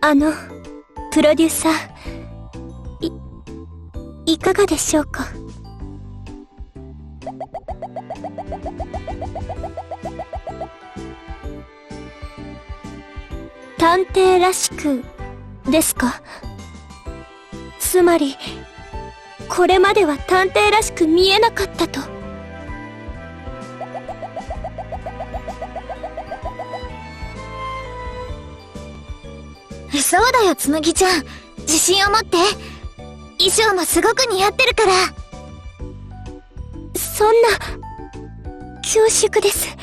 プロデューサー、いかがでしょうか。探偵らしくですか。つまりこれまでは探偵らしく見えなかったと。そうだよ、つむぎちゃん。自信を持って。衣装もすごく似合ってるから。そんな、恐縮です。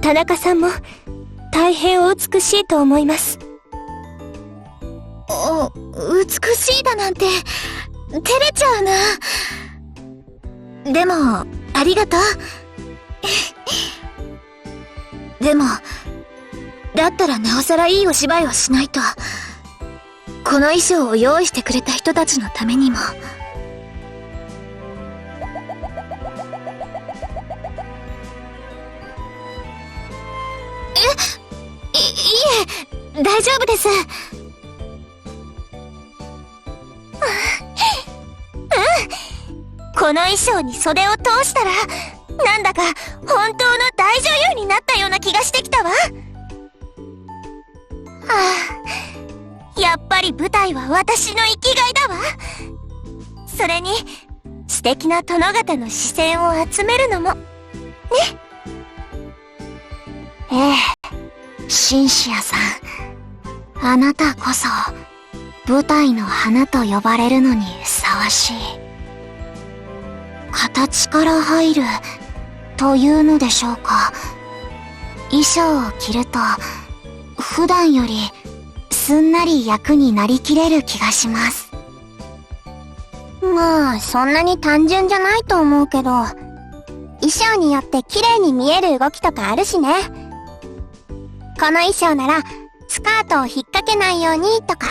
田中さんも大変お美しいと思います。美しいだなんて照れちゃうな。でもありがとう。でもだったらなおさらいいお芝居をしないと。この衣装を用意してくれた人たちのためにも。いえ、大丈夫です。この衣装に袖を通したら、なんだか本当の大女優になったような気がしてきたわ。やっぱり舞台は私の生きがいだわ。それに素敵な殿方の視線を集めるのもね。シンシアさん、あなたこそ舞台の花と呼ばれるのにふさわしい。形から入るというのでしょうか。衣装を着ると普段よりすんなり役になりきれる気がします。まあそんなに単純じゃないと思うけど、衣装によって綺麗に見える動きとかあるしね。この衣装ならスカートを引っ掛けないようにとか、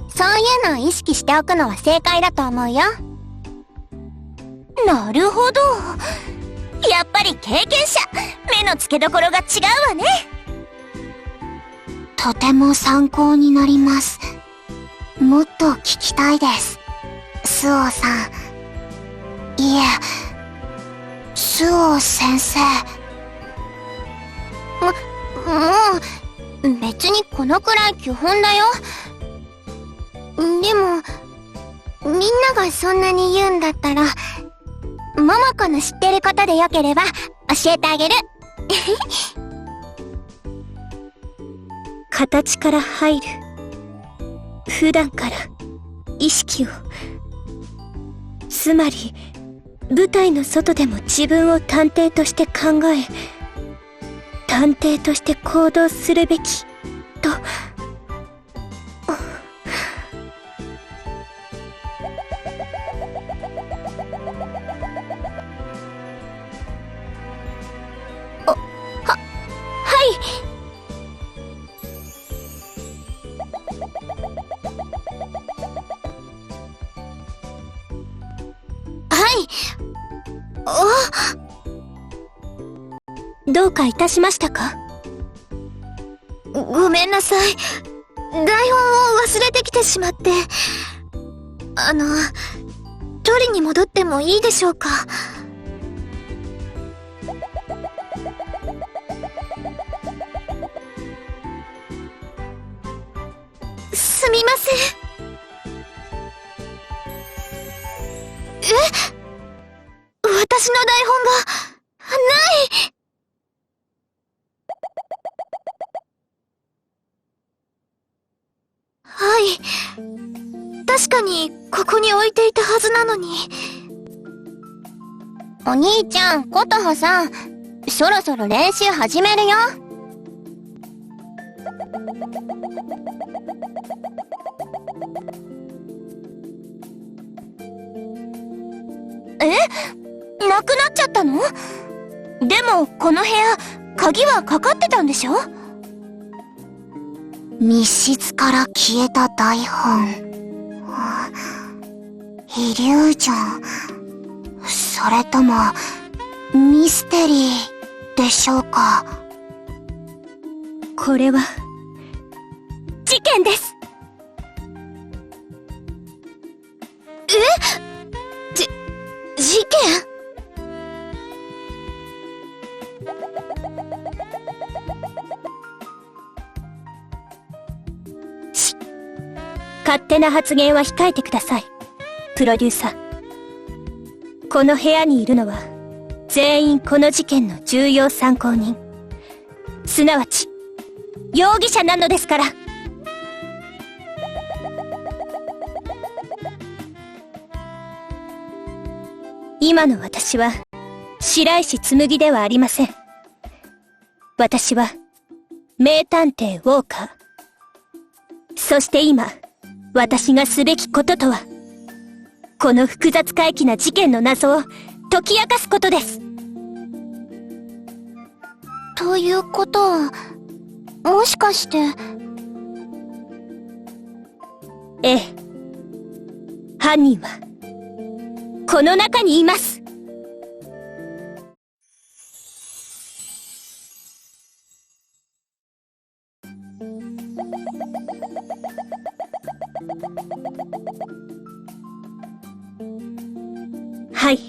そういうのを意識しておくのは正解だと思うよ。なるほど。やっぱり経験者、目の付けどころが違うわね。とても参考になります。もっと聞きたいです、スオさん。いえ、スオ先生。もう別にこのくらい基本だよ。でもみんながそんなに言うんだったら、桃子の知ってることでよければ教えてあげる。形から入る。普段から意識を。つまり舞台の外でも自分を探偵として考え、探偵として行動するべきと。どうかいたしましたか？ごめんなさい。台本を忘れてきてしまって。取りに戻ってもいいでしょうか？すみません。私の台本がない。はい。確かにここに置いていたはずなのに。お兄ちゃん、琴葉さん、そろそろ練習始めるよ。なくなっちゃったの？でもこの部屋鍵はかかってたんでしょ？密室から消えた台本。イリュージョン。それともミステリーでしょうか。これは件です。事件？勝手な発言は控えてください、プロデューサー。この部屋にいるのは、全員この事件の重要参考人。すなわち、容疑者なのですから。今の私は、白石紬ではありません。私は、名探偵ウォーカー。そして今、私がすべきこととは、この複雑怪奇な事件の謎を解き明かすことです。ということは、もしかして。ええ。犯人は、この中にいます。はい。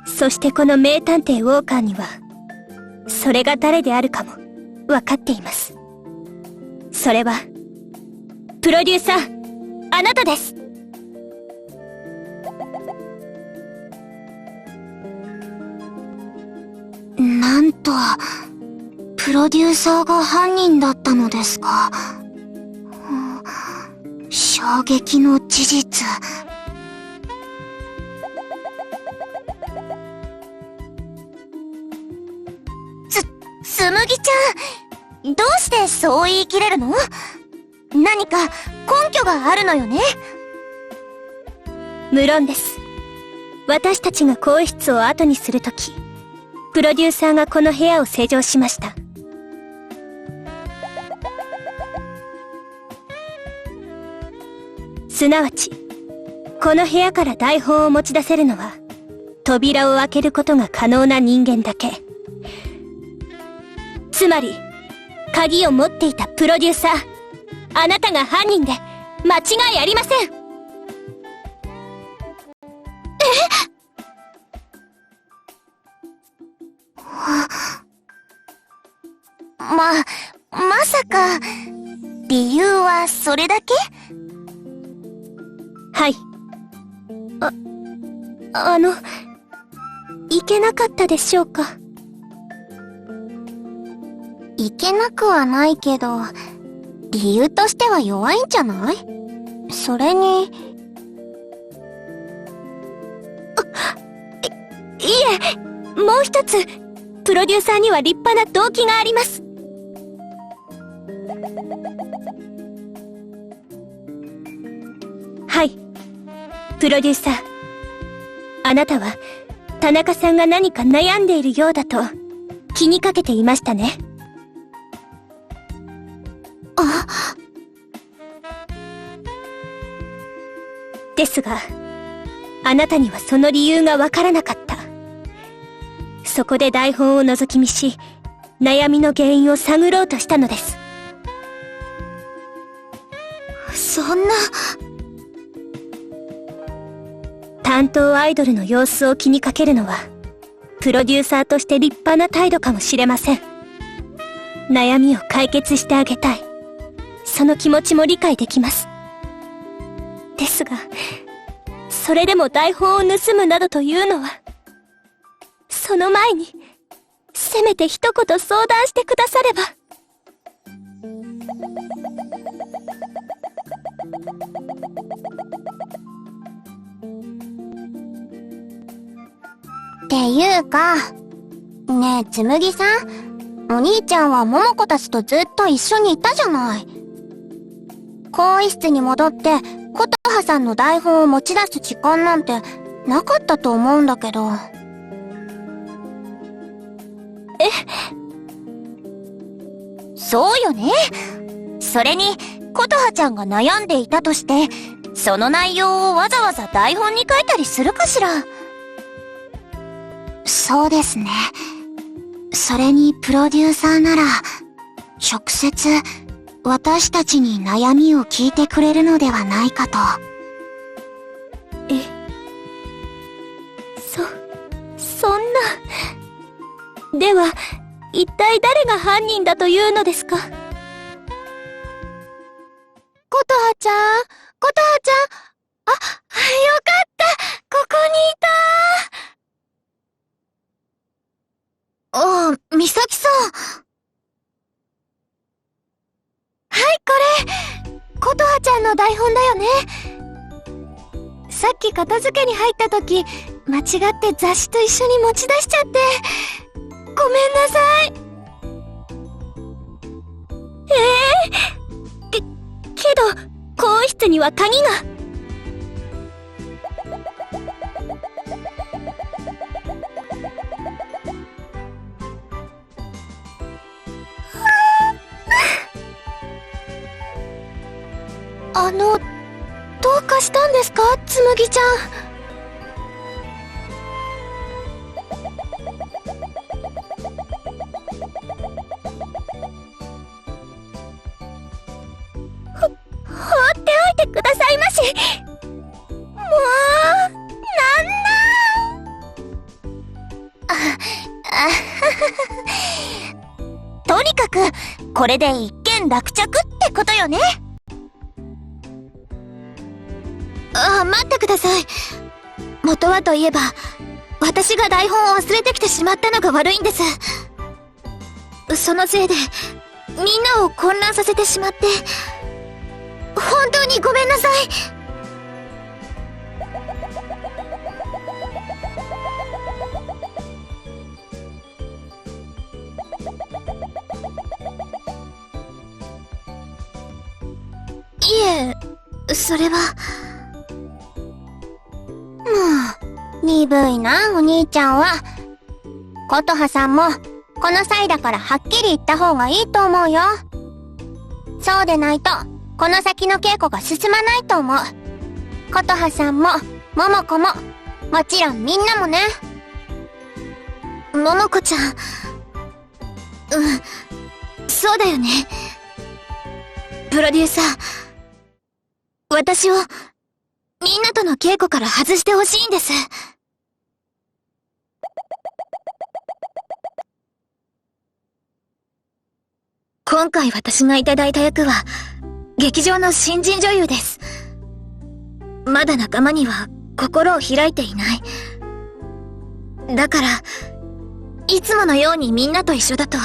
そしてこの名探偵ウォーカーには、それが誰であるかも分かっています。それは、プロデューサー、あなたです。なんと、プロデューサーが犯人だったのですか。衝撃の事実。つむぎちゃん、どうしてそう言い切れるの？何か根拠があるのよね？無論です。私たちが更衣室を後にするとき、プロデューサーがこの部屋を施錠しました。すなわち、この部屋から台本を持ち出せるのは、扉を開けることが可能な人間だけ。つまり、鍵を持っていたプロデューサー、あなたが犯人で間違いありません。まさか、理由はそれだけ？はい。いけなかったでしょうか。いけなくはないけど、理由としては弱いんじゃない？それに。いえ、もう一つ、プロデューサーには立派な動機があります。はい、プロデューサー。あなたは、田中さんが何か悩んでいるようだと、気にかけていましたね。ですが、あなたにはその理由がわからなかった。そこで台本を覗き見し、悩みの原因を探ろうとしたのです。そんな。担当アイドルの様子を気にかけるのは、プロデューサーとして立派な態度かもしれません。悩みを解決してあげたい。その気持ちも理解できます。ですが、それでも台本を盗むなどというのは、その前に、せめて一言相談してくだされば。っていうか、ねえつむぎさん、お兄ちゃんは桃子たちとずっと一緒にいたじゃない。更衣室に戻って、琴葉さんの台本を持ち出す時間なんてなかったと思うんだけど。そうよね。それに、琴葉ちゃんが悩んでいたとして、その内容をわざわざ台本に書いたりするかしら。そうですね。それにプロデューサーなら、直接、私たちに悩みを聞いてくれるのではないかと。そんな。では、一体誰が犯人だというのですか？琴葉ちゃん、琴葉ちゃん。あ、よかった。ここにいた。あ、美咲さん。はい、これ。琴葉ちゃんの台本だよね。さっき片付けに入った時、間違って雑誌と一緒に持ち出しちゃって。ごめんなさい。けど、更衣室には鍵が。どうかしたんですか、つむぎちゃん。放っておいてくださいまし。もう、とにかく、これで一件落着ってことよね。待ってください。元はといえば、私が台本を忘れてきてしまったのが悪いんです。そのせいで、みんなを混乱させてしまって、本当にごめんなさい。いえ、それは。鈍いな、お兄ちゃんは。琴葉さんも、この際だからはっきり言った方がいいと思うよ。そうでないと、この先の稽古が進まないと思う。琴葉さんも、桃子も、もちろんみんなもね。桃子ちゃん。そうだよね。プロデューサー、私を、みんなとの稽古から外してほしいんです。今回私がいただいた役は、劇場の新人女優です。まだ仲間には心を開いていない。だから、いつものようにみんなと一緒だと、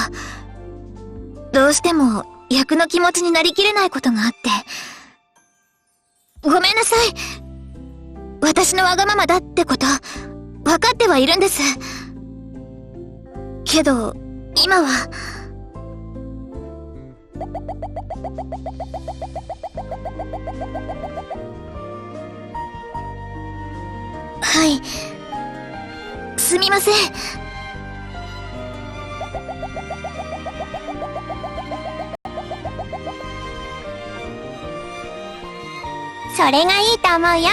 どうしても役の気持ちになりきれないことがあって、ごめんなさい。私のわがままだってこと、わかってはいるんです。けど、今は、はい。すみません。それがいいと思うよ。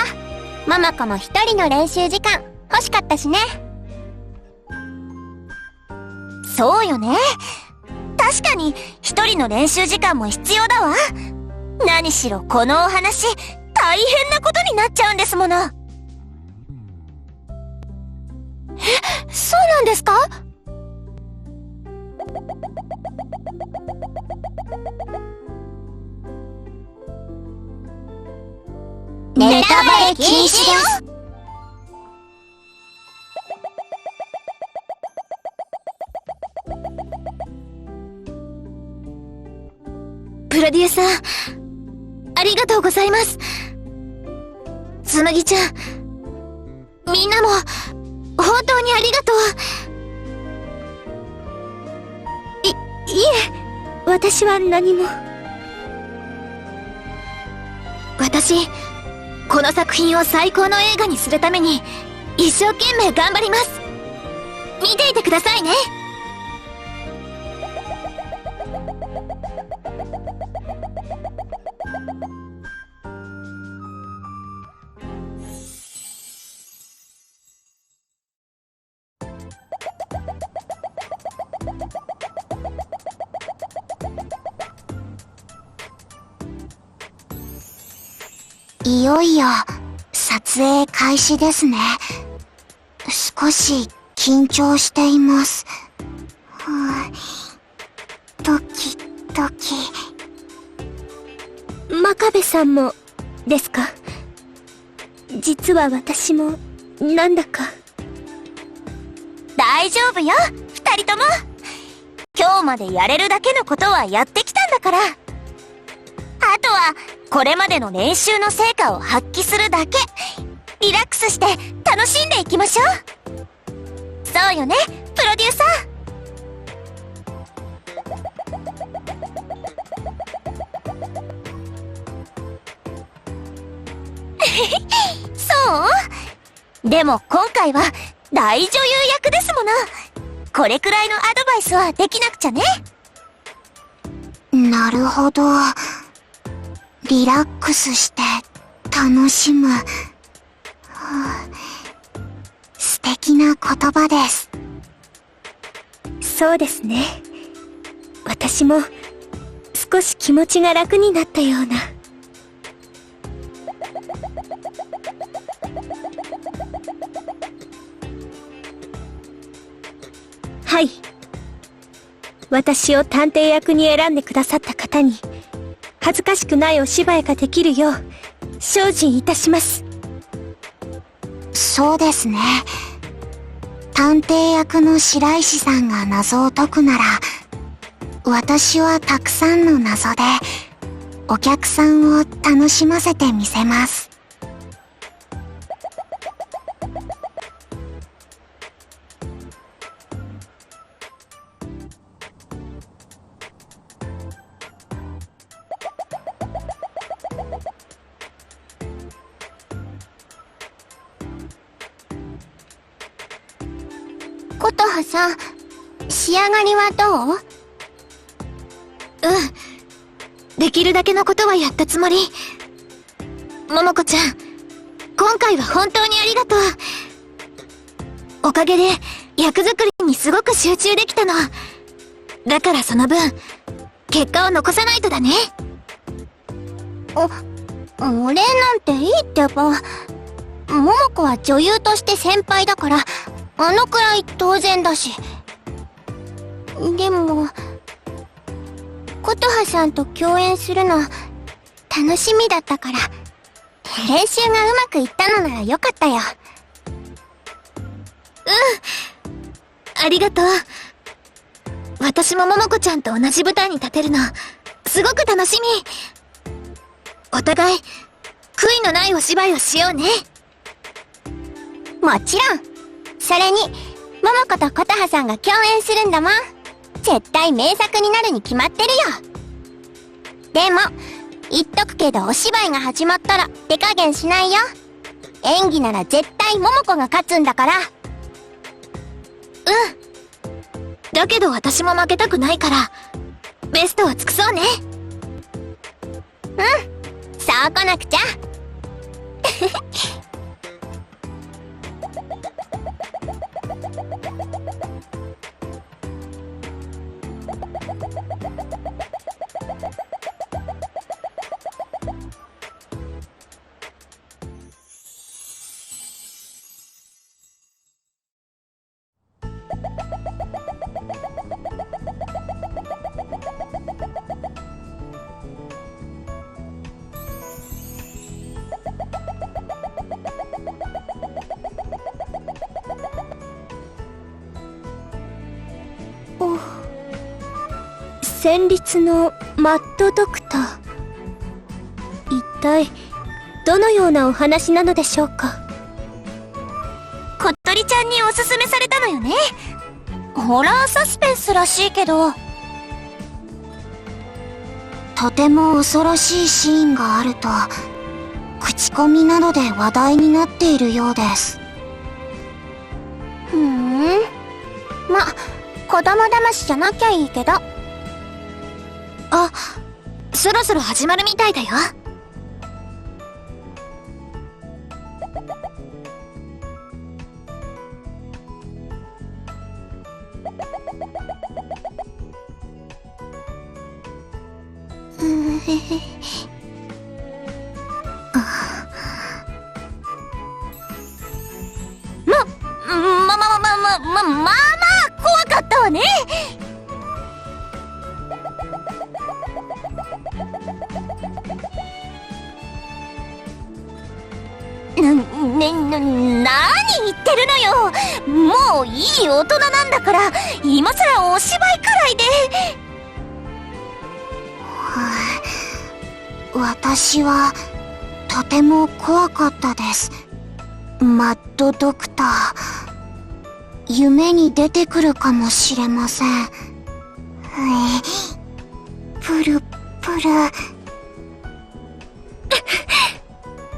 ママ子も一人の練習時間欲しかったしね。そうよね。確かに一人の練習時間も必要だわ。何しろこのお話、大変なことになっちゃうんですもの。そうなんですか？ネタバレ禁止です。プロデューサー、ありがとうございます。つむぎちゃん、みんなも、本当にありがとう。いえ、私は何も。私、この作品を最高の映画にするために、一生懸命頑張ります。見ていてくださいね。いよいよ撮影開始ですね。少し緊張しています。ドキドキ。真壁さんもですか？実は私もなんだか。大丈夫よ、二人とも。今日までやれるだけのことはやってきたんだから。あとはこれまでの練習の成果を発揮するだけ。リラックスして楽しんでいきましょう。そうよね、プロデューサー。そうでも今回は大女優役ですもの。これくらいのアドバイスはできなくちゃね。なるほど。リラックスして楽しむ。素敵な言葉です。そうですね。私も少し気持ちが楽になったような。はい。私を探偵役に選んでくださった方に、恥ずかしくないお芝居ができるよう、精進いたします。そうですね。探偵役の白石さんが謎を解くなら、私はたくさんの謎で、お客さんを楽しませてみせます。琴葉さん、仕上がりはどう？できるだけのことはやったつもり。桃子ちゃん、今回は本当にありがとう。おかげで役作りにすごく集中できたの。だからその分、結果を残さないとだね。俺なんていいってば。桃子は女優として先輩だから、あのくらい当然だし。でも、琴葉さんと共演するの楽しみだったから、練習がうまくいったのならよかったよ。ありがとう。私も桃子ちゃんと同じ舞台に立てるの、すごく楽しみ。お互い、悔いのないお芝居をしようね。もちろん。それに、桃子と琴葉さんが共演するんだもん。絶対名作になるに決まってるよ。でも、言っとくけどお芝居が始まったら手加減しないよ。演技なら絶対桃子が勝つんだから。だけど私も負けたくないから、ベストを尽くそうね。そう来なくちゃ。戦慄のマッドドクター。一体、どのようなお話なのでしょうか。こっとりちゃんにおすすめされたのよね。ホラーサスペンスらしいけど。とても恐ろしいシーンがあると、口コミなどで話題になっているようです。ま、子供騙しじゃなきゃいいけど。あ、そろそろ始まるみたいだよ。何言ってるのよ。もういい大人なんだから、今さらお芝居くらいで。私は、とても怖かったです。マッドドクター。夢に出てくるかもしれません。プルプル。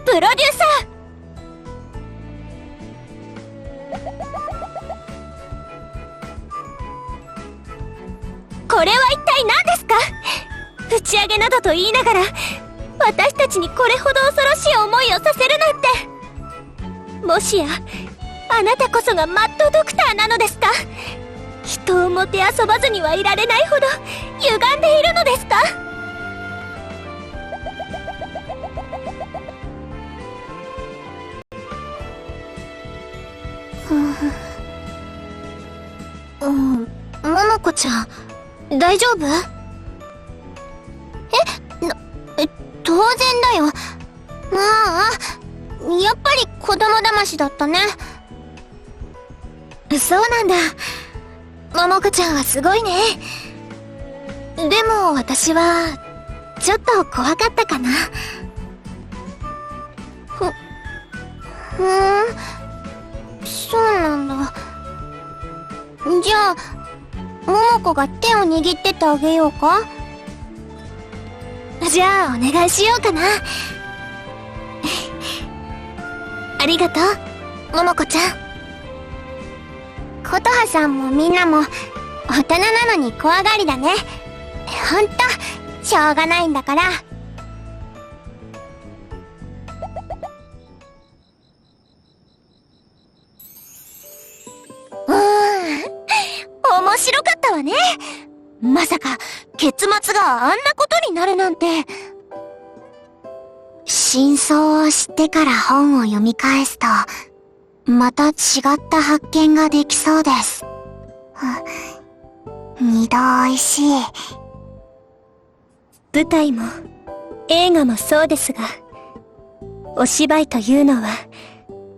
プロデューサー、これは一体何ですか？打ち上げなどと言いながら、私たちにこれほど恐ろしい思いをさせるなんて。もしや、あなたこそがマッドドクターなのですか？人をもてあそばずにはいられないほど歪んでいるのですか？桃子ちゃん、大丈夫？当然だよ。ああ、やっぱり子供騙しだったね。そうなんだ。桃子ちゃんはすごいね。でも私は、ちょっと怖かったかな。そうなんだ。じゃあ、桃子が手を握っててあげようか？じゃあ、お願いしようかな。ありがとう、桃子ちゃん。琴葉さんもみんなも、大人なのに怖がりだね。ほんと、しょうがないんだから。面白かったわね。まさか、結末があんなことになるなんて。真相を知ってから本を読み返すと、また違った発見ができそうです。二度美味しい。舞台も映画もそうですが、お芝居というのは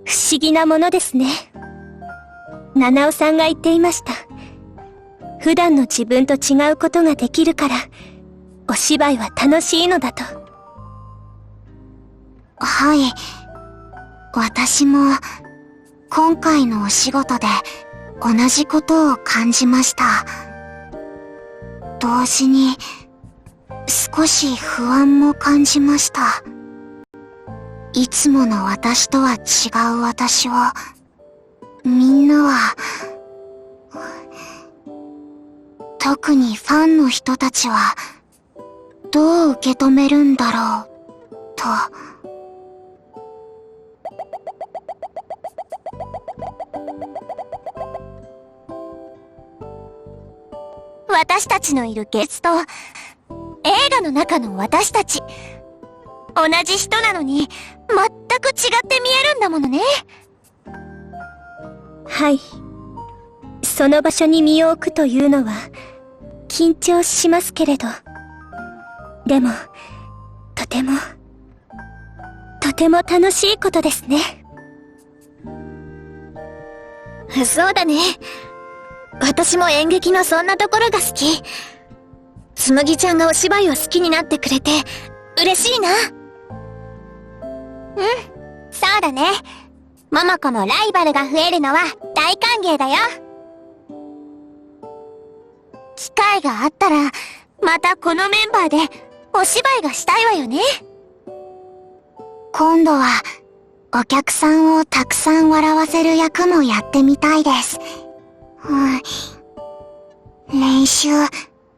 不思議なものですね。七尾さんが言っていました。普段の自分と違うことができるから、お芝居は楽しいのだと。はい。私も、今回のお仕事で同じことを感じました。同時に、少し不安も感じました。いつもの私とは違う私を、みんなは、特にファンの人たちは、どう受け止めるんだろう、と。私たちのいる月と、映画の中の私たち。同じ人なのに、全く違って見えるんだものね。はい。その場所に身を置くというのは、緊張しますけれど。でも、とても楽しいことですね。そうだね。私も演劇のそんなところが好き。つむぎちゃんがお芝居を好きになってくれて、嬉しいな。そうだね。桃子のライバルが増えるのは大歓迎だよ。機会があったら、またこのメンバーでお芝居がしたいわよね。今度は、お客さんをたくさん笑わせる役もやってみたいです。練習、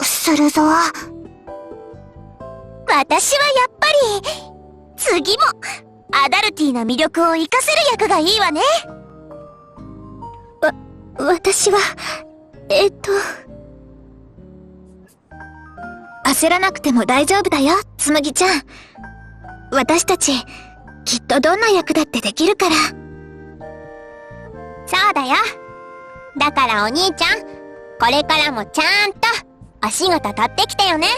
するぞ。私はやっぱり、次も、アダルティーな魅力を活かせる役がいいわね。私は、焦らなくても大丈夫だよ、つむぎちゃん。私たち、きっとどんな役だってできるから。そうだよ。だからお兄ちゃん、これからもちゃんと、お仕事取ってきてよね。